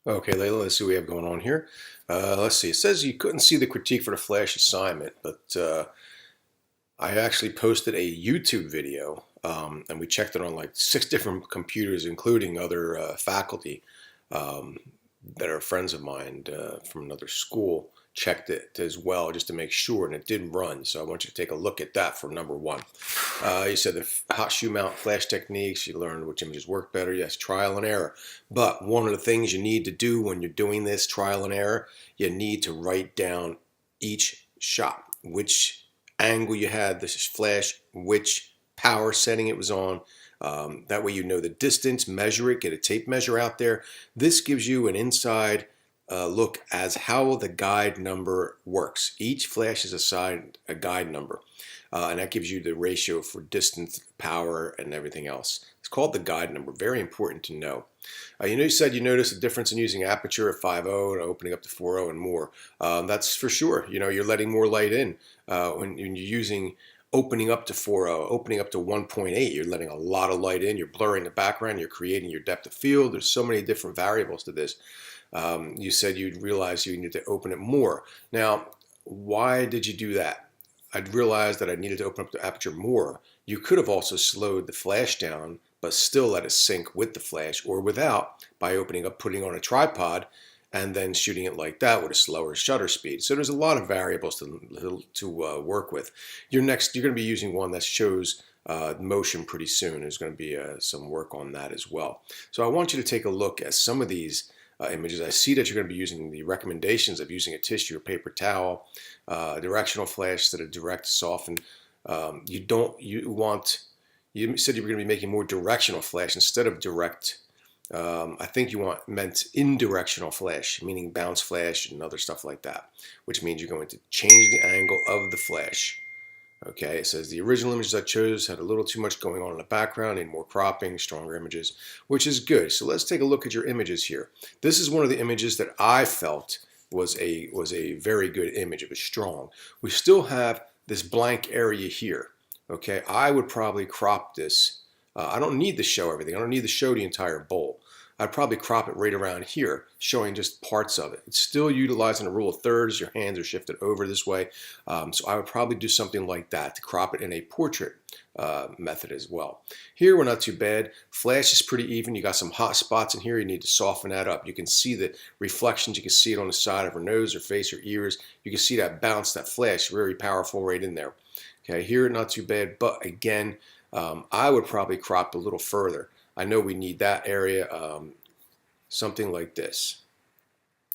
Okay, Layla, let's see what we have going on here. Let's see. It says you couldn't see the critique for the Flash assignment, but I actually posted a YouTube video, and we checked it on like 6 different computers, including other faculty um, that are friends of mine from another school. Checked it as well just to make sure, and it did run. So I want you to take a look at that for number one. You said the hot shoe mount flash techniques. You learned which images work better. Yes, trial and error. But one of the things you need to do when you're doing this trial and error, you need to write down each shot, which angle you had this flash, which power setting it was on. That way you know the distance, measure it, get a tape measure out there. This gives you an inside look as how the guide number works. Each flash is assigned a guide number, and that gives you the ratio for distance, power, and everything else. It's called the guide number. Very important to know. You said you noticed a difference in using aperture at 5.0 and opening up to 4.0 and more. That's for sure. You're letting more light in when you're using opening up to 4.0, opening up to 1.8. You're letting a lot of light in. You're blurring the background. You're creating your depth of field. There's so many different variables to this. You said you'd realize you need to open it more. Now, why did you do that? I'd realized that I needed to open up the aperture more. You could have also slowed the flash down, but still let it sync with the flash or without by opening up, putting on a tripod, and then shooting it like that with a slower shutter speed. So there's a lot of variables to work with. You're going to be using one that shows motion pretty soon. There's going to be some work on that as well. So I want you to take a look at some of these images. I see that you're going to be using the recommendations of using a tissue or paper towel, directional flash instead of direct soften. You said you were going to be making more directional flash instead of direct. I think you meant indirectional flash, meaning bounce flash and other stuff like that, which means you're going to change the angle of the flash. Okay, it says the original images I chose had a little too much going on in the background, need more cropping, stronger images, which is good. So let's take a look at your images here. This is one of the images that I felt was a very good image. It was strong. We still have this blank area here. Okay, I would probably crop this. I don't need to show everything. I don't need to show the entire bowl. I'd probably crop it right around here, showing just parts of it. It's still utilizing a rule of thirds. Your hands are shifted over this way. So I would probably do something like that to crop it in a portrait method as well. Here we're not too bad. Flash is pretty even. You got some hot spots in here. You need to soften that up. You can see the reflections. You can see it on the side of her nose, her face, her ears. You can see that bounce, that flash, very powerful right in there. Okay, here not too bad, but again, I would probably crop a little further. I know we need that area, something like this.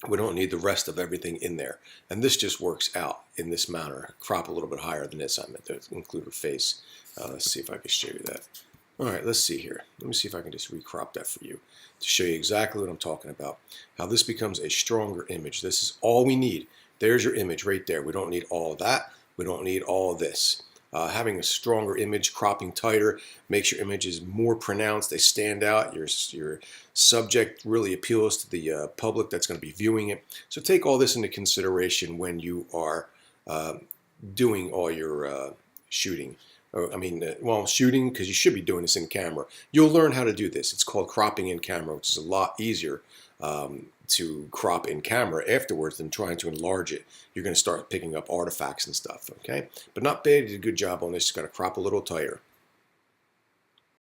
We don't need the rest of everything in there. And this just works out in this manner. Crop a little bit higher than this. I meant to include her face. Let's see if I can show you that. All right, let's see here. Let me see if I can just recrop that for you to show you exactly what I'm talking about. How this becomes a stronger image. This is all we need. There's your image right there. We don't need all of that. We don't need all of this. Having a stronger image, cropping tighter, makes your images more pronounced. They stand out. Your subject really appeals to the public that's going to be viewing it. So take all this into consideration when you are doing all your shooting. Shooting, because you should be doing this in camera. You'll learn how to do this. It's called cropping in camera, which is a lot easier to crop in camera afterwards than trying to enlarge it. You're going to start picking up artifacts and stuff, okay? But not bad. You did a good job on this. You got to crop a little tighter.